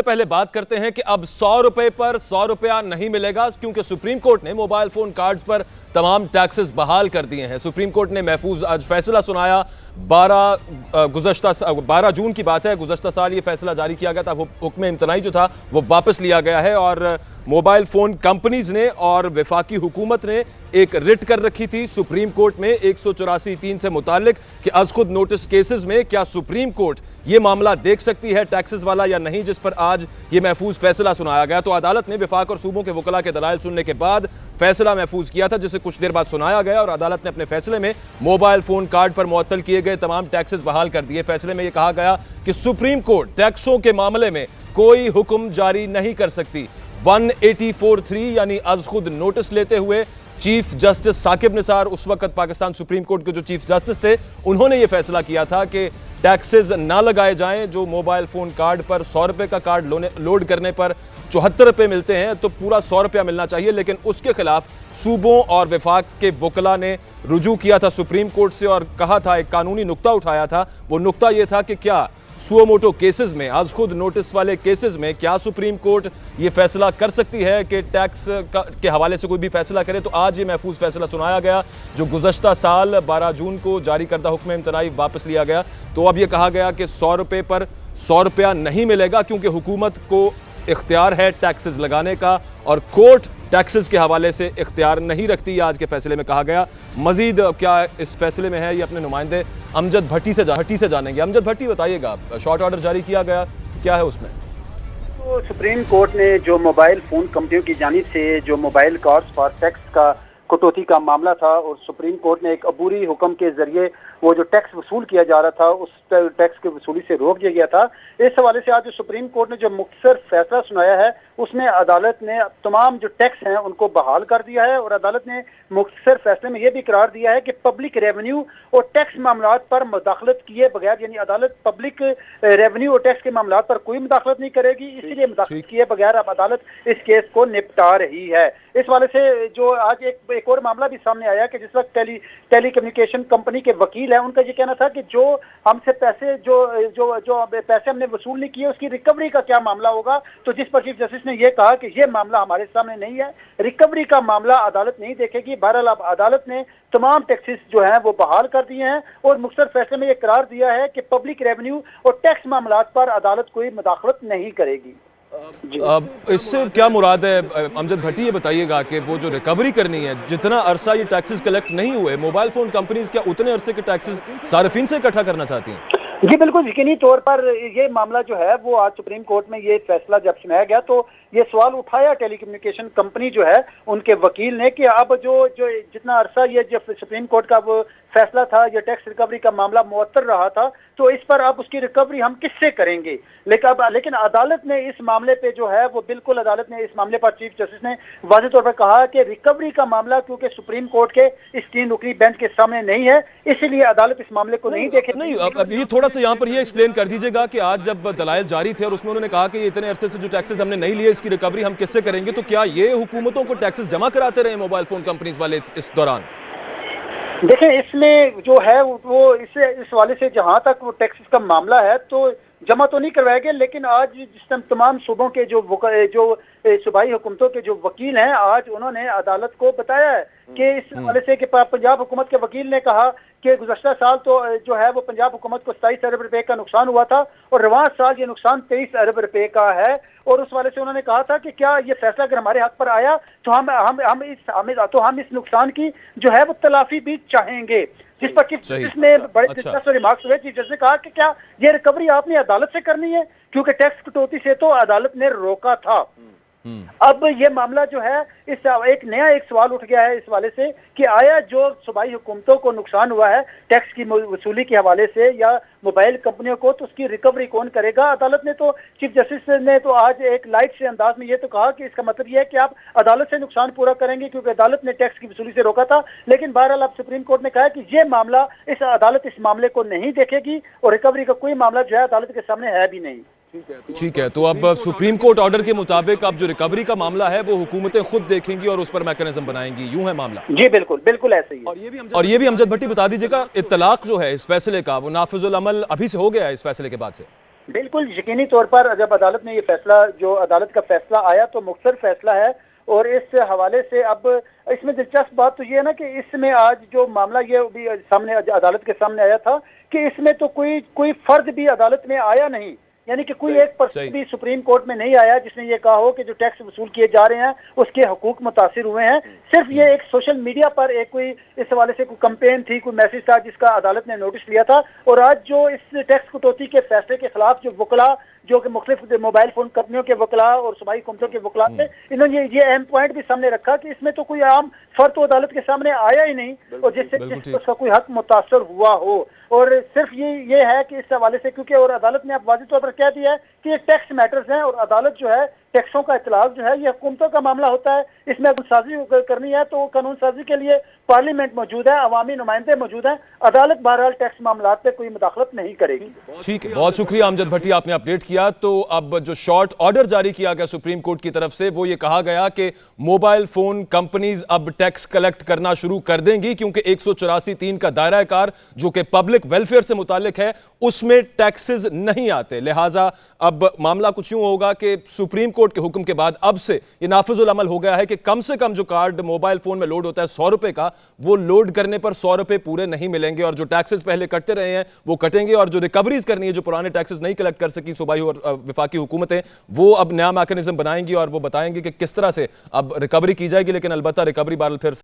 पहले बात करते हैं कि अब 100 रुपए पर 100 रुपया नहीं मिलेगा, क्योंकि सुप्रीम कोर्ट ने मोबाइल फोन कार्ड्स पर तमाम टैक्सेस बहाल कर दिए हैं। सुप्रीम कोर्ट ने महफूज आज फैसला सुनाया। 12 जून की बात है, गुज़श्ता साल ये फैसला जारी किया गया था। हुक्म इम्तनाई जो था वो वापस लिया गया है और मोबाइल फोन कंपनीज ने और वफाकी हुकूमत ने एक रिट कर रखी थी सुप्रीम कोर्ट में 184(3) से मुतालिक कि अज खुद नोटिस केसेस में क्या सुप्रीम कोर्ट ये मामला देख सकती है टैक्सेस वाला या नहीं, जिस पर आज ये महफूज फैसला सुनाया गया। तो अदालत ने वफाक और सूबों के वकला के दलाइल सुनने के बाद फैसला महफूज किया था, जिसे कुछ देर बाद सुनाया गया और अदालत ने अपने फैसले में मोबाइल फोन कार्ड पर मुअत्तल किए गए तमाम टैक्सेस बहाल कर दिए। फैसले में यह कहा गया कि सुप्रीम कोर्ट टैक्सों के मामले में कोई हुक्म जारी नहीं कर सकती। 184(3) यानी अज खुद नोटिस लेते हुए चीफ जस्टिस साकिब निसार, उस वक्त पाकिस्तान सुप्रीम कोर्ट के जो चीफ जस्टिस थे, उन्होंने यह फैसला किया था कि टैक्सेस ना लगाए जाएं। जो मोबाइल फोन कार्ड पर 100 रुपए का कार्ड लोड करने पर 74 रुपए मिलते हैं तो पूरा 100 रुपया मिलना चाहिए। लेकिन उसके खिलाफ सूबों और वफाक के वकला ने रुजू किया था सुप्रीम कोर्ट से और कहा था, एक कानूनी नुक्ता उठाया था। वो नुक्ता यह था कि क्या सुओ मोटो केसेस में, आज खुद नोटिस वाले केसेस में, क्या सुप्रीम कोर्ट ये फैसला कर सकती है कि टैक्स के हवाले से कोई भी फैसला करे। तो आज ये महफूज फैसला सुनाया गया, जो गुज़श्ता साल 12 जून को जारी करदा हुक्म इम्तनाई वापस लिया गया। तो अब यह कहा गया कि 100 रुपये पर 100 रुपया नहीं मिलेगा, क्योंकि हुकूमत को इख्तियार है टैक्सेस लगाने का और कोर्ट टैक्सेस के हवाले से इख्तियार नहीं रखती। आज के फैसले में कहा गया। मजीद क्या इस फैसले में है, ये अपने नुमाइंदे अमजद भट्टी से जानेंगे। अमजद भट्टी, बताइएगा, शॉर्ट ऑर्डर जारी किया गया, क्या है उसमें? तो सुप्रीम कोर्ट ने जो मोबाइल फोन कंपनियों की जानिब से जो मोबाइल कार्ड्स पर टैक्स का कटौती का मामला था, और सुप्रीम कोर्ट ने एक अबूरी हुक्म के जरिए वो जो टैक्स वसूल किया जा रहा था उस टैक्स के वसूली से रोक दिया गया था। इस हवाले से आज जो सुप्रीम कोर्ट ने जो मुख्तसर फैसला सुनाया है, उसमें अदालत ने तमाम जो टैक्स हैं उनको बहाल कर दिया है और अदालत ने मुख्तसर फैसले में यह भी करार दिया है कि पब्लिक रेवेन्यू और टैक्स मामलात पर मुदाखलत किए बगैर, यानी अदालत पब्लिक रेवेन्यू और टैक्स के मामलात पर कोई मुदाखलत नहीं करेगी, इसलिए मुदाखलत किए बगैर अब अदालत इस केस को निपटा रही है। इस हवाले से जो आज एक और मामला भी सामने आया कि जिस वक्त टेली कम्युनिकेशन कंपनी के वकील है, उनका ये कहना था कि जो हमसे पैसे जो पैसे हमने वसूल नहीं किए उसकी रिकवरी का क्या मामला होगा। तो जिस पर चीफ जस्टिस ने यह कहा कि यह मामला हमारे सामने नहीं है, रिकवरी का मामला अदालत नहीं देखेगी। बहरहाल अब अदालत ने तमाम टैक्सेस जो हैं वो बहाल कर दिए हैं और मुख्तसर फैसले में यह करार दिया है कि पब्लिक रेवेन्यू और टैक्स मामलात पर अदालत कोई मुदाखलत नहीं करेगी। इससे क्या मुराद है अमजद भट्टी, ये बताइएगा कि वो जो रिकवरी करनी है, जितना अरसा ये टैक्सेस कलेक्ट नहीं हुए, मोबाइल फोन कंपनीज क्या उतने अरसे के टैक्सेस सार्फिन से इकट्ठा करना चाहती हैं? जी बिल्कुल, यकीनी तौर पर ये मामला जो है वो आज सुप्रीम कोर्ट में ये फैसला जब सुनाया गया तो ये सवाल उठाया टेलीकम्युनिकेशन कंपनी जो है उनके वकील ने कि अब जो जितना अरसा ये जो सुप्रीम कोर्ट का वो फैसला था, ये टैक्स रिकवरी का मामला मुअत्तर रहा था, तो इस पर अब उसकी रिकवरी हम किससे करेंगे। लेकिन अदालत ने इस मामले पे जो है वो बिल्कुल, अदालत ने इस मामले पर चीफ जस्टिस ने वाज़ेह तौर पर कहा कि रिकवरी का मामला क्योंकि सुप्रीम कोर्ट के इस 3 रुकनी बेंच के सामने नहीं है, इसलिए अदालत इस मामले को नहीं देखेगी। नहीं, अब ये थोड़ा सा यहाँ पर ये एक्सप्लेन कर दीजिएगा कि आज जब दलाइल जारी थे और उसमें उन्होंने कहा कि इतने अरसे से जो टैक्सेस हमने नहीं लिए, इसकी रिकवरी हम किससे करेंगे, तो क्या ये हुकूमतों को टैक्सेस जमा कराते रहे मोबाइल फोन कंपनीज वाले इस दौरान? देखें, इसमें जो है वो इस वाले से जहां तक वो टैक्सेस का मामला है तो जमा तो नहीं करवाए गए, लेकिन आज जिस टाइम तमाम सूबों के जो सूबाई हुकूमतों के जो वकील हैं, आज उन्होंने अदालत को बताया है कि इस हवाले से कि पंजाब हुकूमत के वकील ने कहा कि गुज़श्ता साल तो जो है वो पंजाब हुकूमत को 27 अरब रुपए का नुकसान हुआ था और रवां साल ये नुकसान 23 अरब रुपए का है। और उस वाले से उन्होंने कहा था कि क्या ये फैसला अगर हमारे हक पर आया तो हम इस नुकसान की जो है वो तलाफी भी चाहेंगे। जिस पर चीफ जस्टिस ने बड़े दिलचस्प रिमार्क्स हुए। चीफ जस्टिस ने कहा कि क्या ये रिकवरी आपने अदालत से करनी है, क्योंकि टैक्स कटौती से तो अदालत ने रोका था। अब ये मामला जो है इस एक सवाल उठ गया है इस वाले से कि आया जो सूबाई हुकूमतों को नुकसान हुआ है टैक्स की वसूली के हवाले से या मोबाइल कंपनियों को, तो उसकी रिकवरी कौन करेगा। अदालत ने तो, चीफ जस्टिस ने तो आज एक लाइट से अंदाज में ये तो कहा कि इसका मतलब ये है कि आप अदालत से नुकसान पूरा करेंगे क्योंकि अदालत ने टैक्स की वसूली से रोका था। लेकिन बहरहाल अब सुप्रीम कोर्ट ने कहा कि ये मामला अदालत इस मामले को नहीं देखेगी और रिकवरी का कोई मामला जो है अदालत के सामने है भी नहीं। ठीक है, तो अब सुप्रीम कोर्ट ऑर्डर के मुताबिक अब जो रिकवरी का मामला है वो हुकूमतें खुद देखेंगी और उस पर मैकेनिज्म बनाएंगी, यूं है मामला? जी बिल्कुल, बिल्कुल ऐसे ही है। और ये भी अमजद भट्टी बता दीजिएगा, इत्तलाक जो है इस फैसले का वो नाफिजुल अमल अभी से हो गया है इस फैसले के बाद से? बिल्कुल यकीनी तौर पर जब अदालत ने ये फैसला, जो अदालत का फैसला आया तो मुख्तसर फैसला है, और इस हवाले से अब इसमें दिलचस्प बात तो ये है ना कि इसमें आज जो मामला ये भी सामने अदालत के सामने आया था कि इसमें तो कोई फर्द भी अदालत में आया नहीं, यानी कि कोई एक पर्सन भी सुप्रीम कोर्ट में नहीं आया जिसने ये कहा हो कि जो टैक्स वसूल किए जा रहे हैं उसके हकूक मुतासिर हुए हैं। सिर्फ ये एक सोशल मीडिया पर एक कोई इस हवाले से कोई कंपेन थी, कोई मैसेज था जिसका अदालत ने नोटिस लिया था, और आज जो इस टैक्स कटौती के फैसले के खिलाफ जो वकला, जो कि मुख्तलिफ मोबाइल फोन कंपनियों के वकला और सूबाई हुकूमतों के वकला थे, इन्होंने ये अहम पॉइंट भी सामने रखा कि इसमें तो कोई आम फर्द तो अदालत के सामने आया ही नहीं और जिससे उसका कोई हक मुतासर हुआ हो। और सिर्फ ये है कि इस हवाले से, क्योंकि और अदालत ने अब वाज़ेह तौर पर कह दिया है कि ये टैक्स मैटर्स हैं और अदालत जो है टैक्सों का इतलाक जो है ये हुकूमतों का मामला होता है, इसमें कानून साजी करनी है तो कानून साजी के लिए पार्लियामेंट मौजूद है, अवामी नुमाइंदे मौजूद हैं, अदालत बहरहाल टैक्स मामला पे कोई मुदाखलत नहीं करेगी। ठीक है, बहुत शुक्रिया अमजद भट्टी, आपने अपडेट किया। तो अब जो शॉर्ट ऑर्डर जारी किया गया सुप्रीम कोर्ट की तरफ से, वो ये कहा गया कि मोबाइल फोन कंपनीज अब टैक्स कलेक्ट करना शुरू कर देंगी क्योंकि 184(3) का दायरा कार जो कि पब्लिक वेलफेयर से मुतालिक है उसमें टैक्सेस नहीं आते। लिहाजा अब मामला कुछ यूं होगा कि सुप्रीम कोर्ट के हुक्म के बाद अब से ये नाफिजुल अमल हो गया है कि कम से कम जो कार्ड मोबाइल फोन में लोड होता है 100 रुपए का, वो लोड करने पर 100 रुपए पूरे नहीं मिलेंगे और जो टैक्सेस पहले कटते रहे हैं वो कटेंगे, और जो रिकवरीज करनी है, जो पुराने टैक्सेस नहीं कलेक्ट कर सकी सूबाई और विफाकी हुकूमतें, वो अब नया मैकेनिज्म बनाएंगी और वो बताएंगी कि किस तरह से अब रिकवरी की जाएगी। लेकिन अलबत्ता रिकवरी बहरहाल फिर